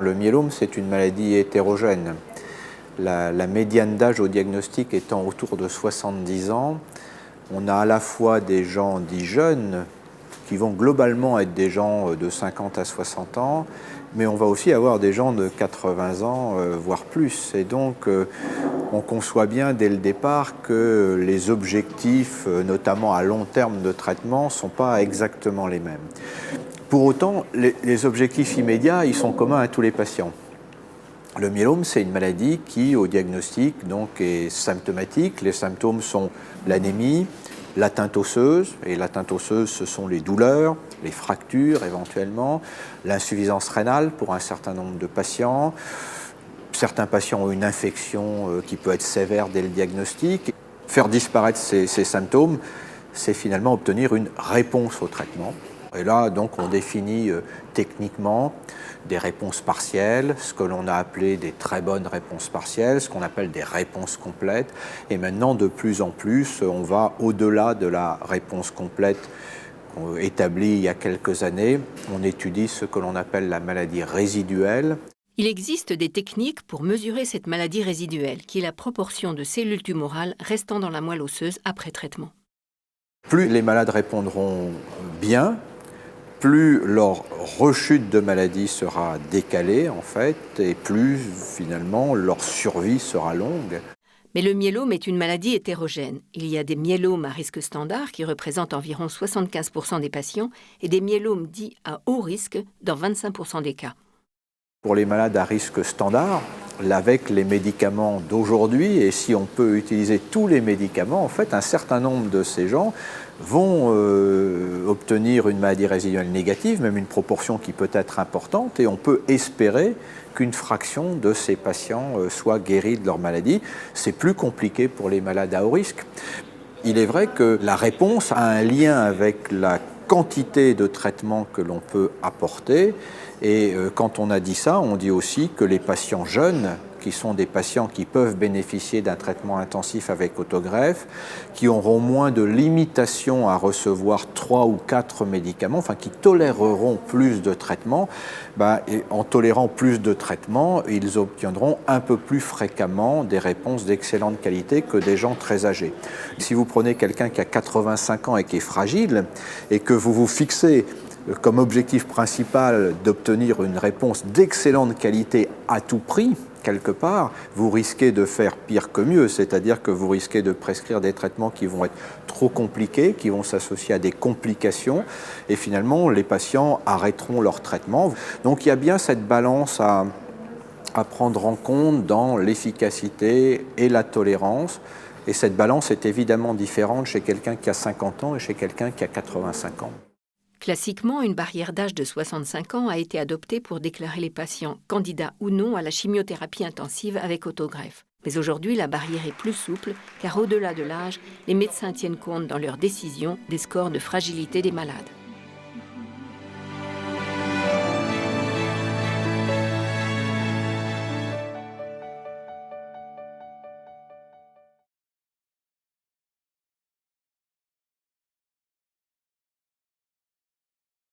Le myélome, c'est une maladie hétérogène. La médiane d'âge au diagnostic étant autour de 70 ans, on a à la fois des gens dits jeunes, qui vont globalement être des gens de 50 à 60 ans, mais on va aussi avoir des gens de 80 ans, voire plus. Et donc, on conçoit bien dès le départ que les objectifs, notamment à long terme de traitement, ne sont pas exactement les mêmes. Pour autant, les objectifs immédiats, ils sont communs à tous les patients. Le myélome, c'est une maladie qui, au diagnostic, donc, est symptomatique. Les symptômes sont l'anémie, l'atteinte osseuse, et l'atteinte osseuse, ce sont les douleurs, les fractures éventuellement, l'insuffisance rénale pour un certain nombre de patients. Certains patients ont une infection qui peut être sévère dès le diagnostic. Faire disparaître ces symptômes, c'est finalement obtenir une réponse au traitement. Et là, donc, on définit techniquement des réponses partielles, ce que l'on a appelé des très bonnes réponses partielles, ce qu'on appelle des réponses complètes. Et maintenant, de plus en plus, on va au-delà de la réponse complète établie il y a quelques années. On étudie ce que l'on appelle la maladie résiduelle. Il existe des techniques pour mesurer cette maladie résiduelle, qui est la proportion de cellules tumorales restant dans la moelle osseuse après traitement. Plus les malades répondront bien, plus leur rechute de maladie sera décalée en fait, et plus finalement leur survie sera longue. Mais le myélome est une maladie hétérogène. Il y a des myélomes à risque standard qui représentent environ 75% des patients et des myélomes dits à haut risque dans 25% des cas. Pour les malades à risque standard, avec les médicaments d'aujourd'hui, et si on peut utiliser tous les médicaments, en fait, un certain nombre de ces gens vont obtenir une maladie résiduelle négative, même une proportion qui peut être importante, et on peut espérer qu'une fraction de ces patients soit guéris de leur maladie. C'est plus compliqué pour les malades à haut risque. Il est vrai que la réponse a un lien avec la quantité de traitement que l'on peut apporter. Et quand on a dit ça, on dit aussi que les patients jeunes, qui sont des patients qui peuvent bénéficier d'un traitement intensif avec autogreffe, qui auront moins de limitations à recevoir 3 ou 4 médicaments, enfin qui toléreront plus de traitements, et en tolérant plus de traitements, ils obtiendront un peu plus fréquemment des réponses d'excellente qualité que des gens très âgés. Si vous prenez quelqu'un qui a 85 ans et qui est fragile, et que vous vous fixez comme objectif principal d'obtenir une réponse d'excellente qualité à tout prix, quelque part, vous risquez de faire pire que mieux, c'est-à-dire que vous risquez de prescrire des traitements qui vont être trop compliqués, qui vont s'associer à des complications, et finalement, les patients arrêteront leur traitement. Donc il y a bien cette balance à prendre en compte dans l'efficacité et la tolérance, et cette balance est évidemment différente chez quelqu'un qui a 50 ans et chez quelqu'un qui a 85 ans. Classiquement, une barrière d'âge de 65 ans a été adoptée pour déclarer les patients candidats ou non à la chimiothérapie intensive avec autogreffe. Mais aujourd'hui, la barrière est plus souple, car au-delà de l'âge, les médecins tiennent compte dans leurs décisions des scores de fragilité des malades.